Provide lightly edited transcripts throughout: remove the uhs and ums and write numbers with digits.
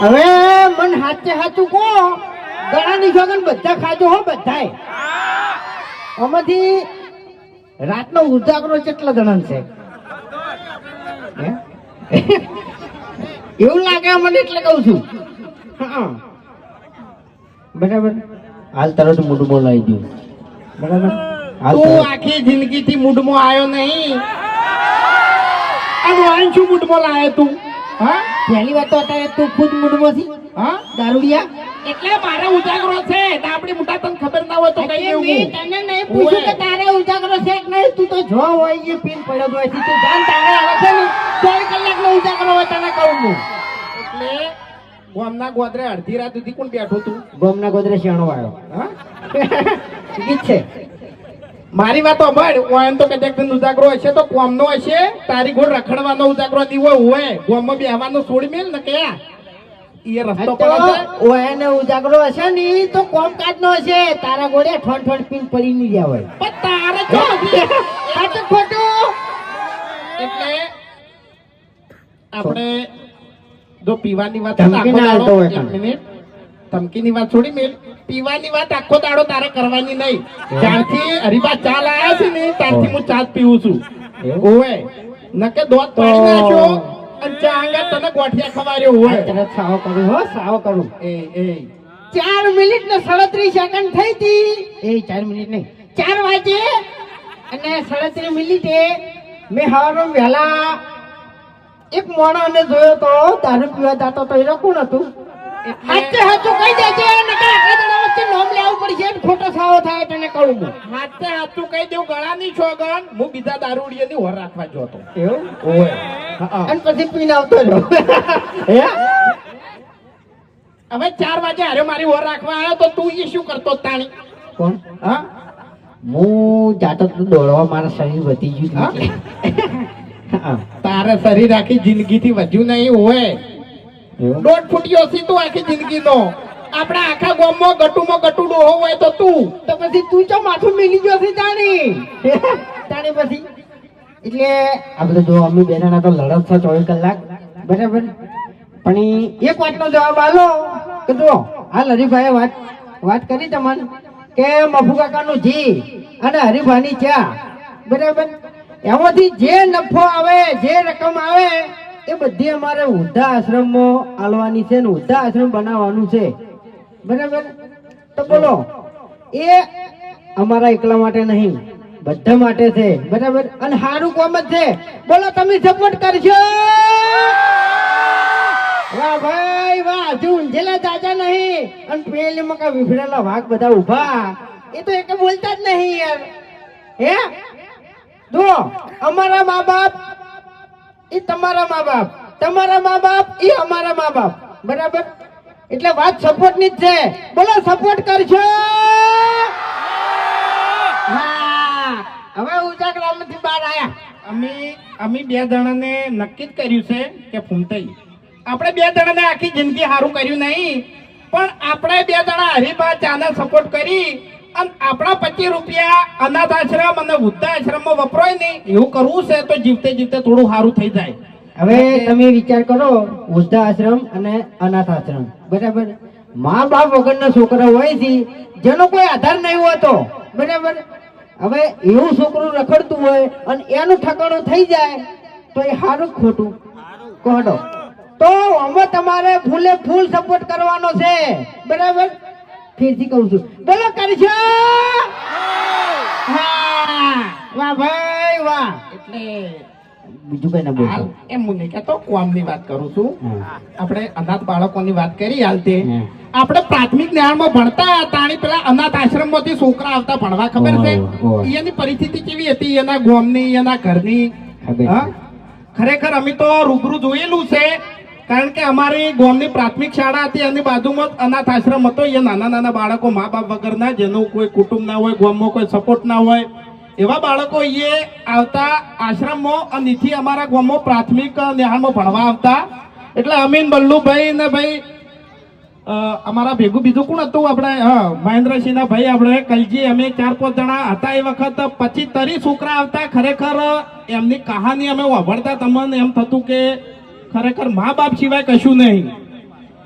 હવે મન હાચે હાચું કો ગળાની જોગન બધા ખાજો હો બધાય આમાંથી રાતનો ઉજાગરો કેટલા જણા છે એવું લાગે મને એટલે કહું છું બરાબર હાલ તરત મૂડમાં લાવી દઉં બરાબર તું આખી જિંદગી થી મૂડમાં આવ્યો નહીં આ શું મૂડમાં લાવ્યો તું હા પહેલી વાત તો અત્યારે તું ખુદ મૂડમાં છી હા દારૂડિયા એટલે મારે ઉજાગરો છે આપણી મોટા તને ખબર ના હોય તો કઈ દેવું તને નહીં પૂછું કે તારે ઉજાગરો છે કે નહીં તું તો જો હોય એ પીન પડ્યો હોય તું જાન તારે આવે છે ને 4 કલાકનો ઉજાગરો હોય તને કહું હું એટલે ગોમના ગોદરે અડધી રાત સુધી કોણ બેઠો તું ગોમના ગોદરે શેણો આવ્યો હા ઠીક છે મારી વાત સાંભળ ઓયન તો કદાચ ઉજાગરો હશે તો કોમનો હશે તારી ગોળ રખડવાનો ઉજાગરો દીવો હોય ગોમમાં બેહવાનો છોડી મેલ ને કે એ રસ્તો પડે છે ઓયને ઉજાગરો હશે ને તો કોમકાજ નો હશે તારા ગોળે ઠણ ઠણ પીન પડી ની ગયા હોય પણ તારે જો સાચું ખોટું એટલે આપણે જો પીવાની વાત આખો દાડો 1 મિનિટ ધમકીની વાત છોડી મેલ પીવાની વાત આખો દાડો તારે કરવાની નહીં જ્યારથી હરીબા ચા લાયા છે ને ત્યારથી હું ચા પીવું છું ઓય નકે દોત પાડી નાખ્યો અને ચા આંગા તને ગોઠિયા ખવાર્યો હોય તને સાવ કરું હો સાવ કરું એ 4 મિનિટ ને 37 સેકન્ડ થઈ હતી એ 4 મિનિટ નહીં 4 વાગે અને 37 મિનિટે મેં હવારમાં વહેલા એક મોણાને જોયો તો દારૂ પીવા જતો તો એ કોણ હતું હાચે હાચું કહી દેજે નકર આટલા જણા વચ્ચે નામ લેવું પડશે ખોટો સાવો થાય તને કહું હું હાચે હાચું કહી દેવું ગળાની છોગન હું બીજા દારૂડિયાની હોર રાખવા જોતો એવું ઓય અને પછી પીને આવતો જો હે હવે 4 વાગે હારે મારી હોર રાખવા આવ્યો તો તું ઈ શું કરતો તાણી કોણ હા હું જાતો તો દોડવા મારા શરીર વધી ગયું તારા શરીર આખી જિંદગી થી વધ્યું નહીં હોય 1.5 ફૂટ્યો છે તું આખી જિંદગી નો આપડા આખા ગામમાં ગટુમાં ગટુ ડોહો હોય તો તું તો પછી તું ચો માથું મિલી ગયો છે જાણી પછી એટલે આપણે જો અમી બેનાના તો લડત છે 24 કલાક બરાબર પણ એક વાતનો જવાબ આલો કે જો હાલ હરીભાઈએ વાત કરી તમને કે મફુ કાકાનું જી અને હરીભાની ચા બરાબર એમાંથી જે નફો આવે જે રકમ આવે એ બધી અમારે વૃદ્ધા આશ્રમમાં આલવાની છે ને વૃદ્ધા આશ્રમ બનાવવાનું છે બરાબર તો બોલો એ અમારા એકલા માટે નહીં બધા માટે છે બરાબર અને સારું કામ જ છે બોલો તમે સપોર્ટ કરશો વાહ ભાઈ વાહ હજુ ઊંઝેલા દાદા નહીં અને પેલી મકા વિફરેલા વાઘ બધા ઉભા એ તો એક બોલતા જ નહીં યાર હે જો અમારા મા બાપ એ તમારા મા બાપ તમારા મા બાપ એ અમારા મા બાપ બરાબર એટલે વાત સપોર્ટ ની જ છે બોલો સપોર્ટ કરશો હા હવે ઉજાગરામાંથી બહાર આયા અમે બે જણાને નક્કી જ કર્યું છે કે ફૂમતાઈ આપણે બે જણાને આખી જિંદગી સારું કર્યું નહીં પણ આપણે બે જણા હરીભા ચાને સપોર્ટ કરી અને આપણા 25 રૂપિયા અનાથ આશ્રમ અને વૃદ્ધા આશ્રમમાં વપરાય નહીં એવું કરવું છે તો જીવતે જીવતે થોડું સારું થઈ જાય હવે તમે વિચાર કરો વૃદ્ધા આશ્રમ અને અનાથ આશ્રમ બરાબર મા બાપ વગરના છોકરા હોય છે જેનો કોઈ આધાર નહીં હોતો બરાબર હવે એવું છોકરું રખડતું હોય અને એનું ઠકાણું થઈ જાય તો એ સારું ખોટું કહો તો અમે તમારે ફૂલે ફૂલ સપોર્ટ કરવાનો છે બરાબર ફરીથી કહું છું બોલો કરશો હા વાહ ભાઈ વાહ એટલે બીજું કઈ ના બોલ એમ હું નહીં કહેતો કોમની વાત કરું છું આપણે અનાથ બાળકોની વાત કરી હાલ તે આપણે પ્રાથમિક જ્ઞાનમાં ભણતા તાણી પેલા અનાથ આશ્રમ માંથી છોકરા આવતા ભણવા ખબર છે એની પરિસ્થિતિ કેવી હતી એના ગામની એના ઘરની ખરેખર અમે તો રૂબરૂ જોયેલું છે કારણ કે અમારી ગામની પ્રાથમિક શાળા હતી એની બાજુમાં જ અનાથ આશ્રમ હતો એ નાના નાના બાળકો મા બાપ વગરના જેનું કોઈ કુટુંબ ના હોય ગામમાં કોઈ સપોર્ટ ના હોય એવા બાળકો એ આવતા આશ્રમમાં અને એથી અમારા ગામમાં પ્રાથમિક નિહાળમાં ભણવા આવતા એટલે અમીન બલ્લુભાઈ ને ભાઈ અમારા ભેગું બીજું કોણ હતું આપણે મહેન્દ્રસિંહ ના ભાઈ આપણે કલજી અમે 4-5 જણા હતા એ વખત 25-30 છોકરા આવતા ખરેખર એમની કહાની અમે વાપરતા તમને એમ થતું કે ખરેખર મા બાપ સિવાય કશું નહીં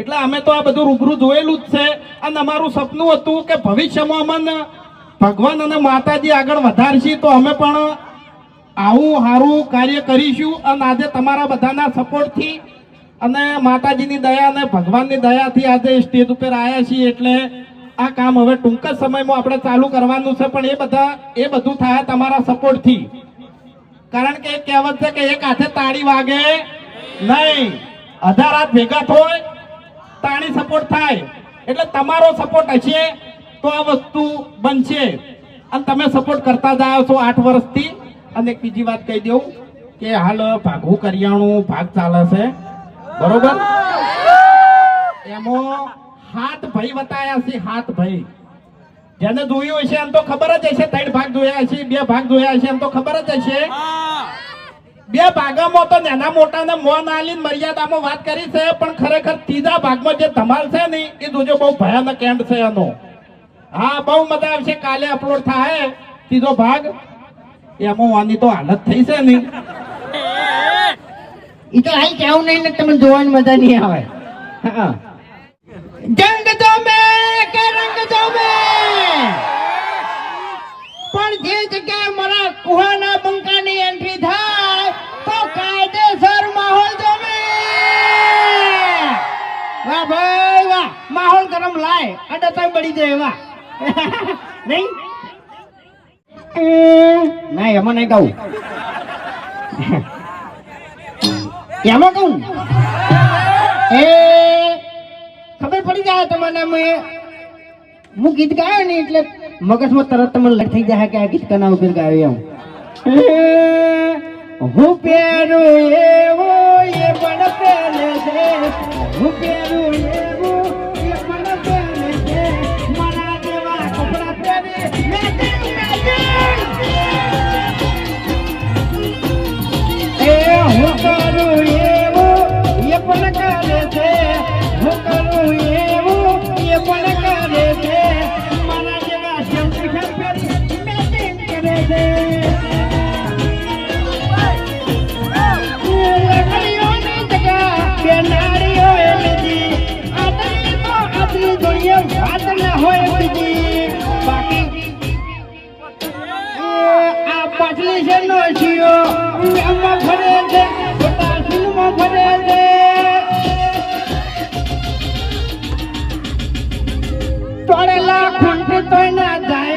એટલે અમે તો આ બધું રૂબરૂ જોયેલું જ છે અને અમારું સપનું હતું કે ભવિષ્યમાં અમને ભગવાન અને માતાજી આગળ વધારશે તો અમે પણ આવું સારું કાર્ય કરીશું અને આજે તમારા બધાના સપોર્ટથી અને માતાજીની દયા અને ભગવાનની દયાથી આજે સ્ટેજ ઉપર આવ્યા છીએ એટલે આ કામ હવે ટૂંક જ સમયમાં આપણે ચાલુ કરવાનું છે પણ એ બધું થાય તમારા સપોર્ટથી કારણ કે એક કહેવત છે કે એક હાથે તાળી વાગે નહીં 18 હાથ ભેગા થાય તાળી સપોર્ટ થાય એટલે તમારો સપોર્ટ હશે તો આ વસ્તુ બનશે અને તમે સપોર્ટ કરતા જાઓ છો 8 વર્ષથી અને એક બીજી વાત કહી દઉં કે હાલ ભાગવું કરિયાણું ભાગ ચાલે છે બરોબર એમાં 7 ભાઈ બતાયા છે 7 ભાઈ જેને જોયું હશે એમ તો ખબર જ હશે 3 ભાગ જોયા હશે 2 ભાગ જોયા હશે એમ તો ખબર જ હશે 2 ભાગમાં તો નાના મોટા ને મોન આલી મર્યાદામાં વાત કરી છે પણ ખરેખર 3જા ભાગમાં જે ધમાલ છે ને એ જોજો બહુ ભયાનક એન્ડ છે એનો હા બહુ મજા આવશે કાલે અપલોડ થાય 3જો ભાગ એમાં વાની તો હાલત થઈ છે ને ઈ તો હાલ કેવું નહીં ને તમને જોવાની મજા નહીં આવે જંગ દો મે કે રંગ દો મે પણ જે જગ્યાએ મારા કુહાના બંકાની એન્ટ્રી થાય તો કાયદેસર માહોલ દો મે વાહ ભાઈ વાહ માહોલ ગરમ લાય અડતા બળી જાય વાહ નહીં ના એમાં નહીં કહું એમાં કહું એ ખબર પડી જાય તમને હું ગીત ગાયો ને એટલે મગજમાં તરત તમને લગ થઈ જાય કે આ ગીત કના ઉપર ગાયો એમ હું પહેરું એવું એ પણ પહેરે છે હું પહેરું એવું એ પણ પહેરે છે મારા જેવા કપડા પહેરે એ હું કરું એવું એ પણ કરે છે હું કરું એવું એ પણ કરે છે મારા જેવા શેમ્પી પહેરી મેચિંગ કરે છે લકડીઓની જગા બે નાળીઓ તોડેલા ખૂંટી તોય ના જાય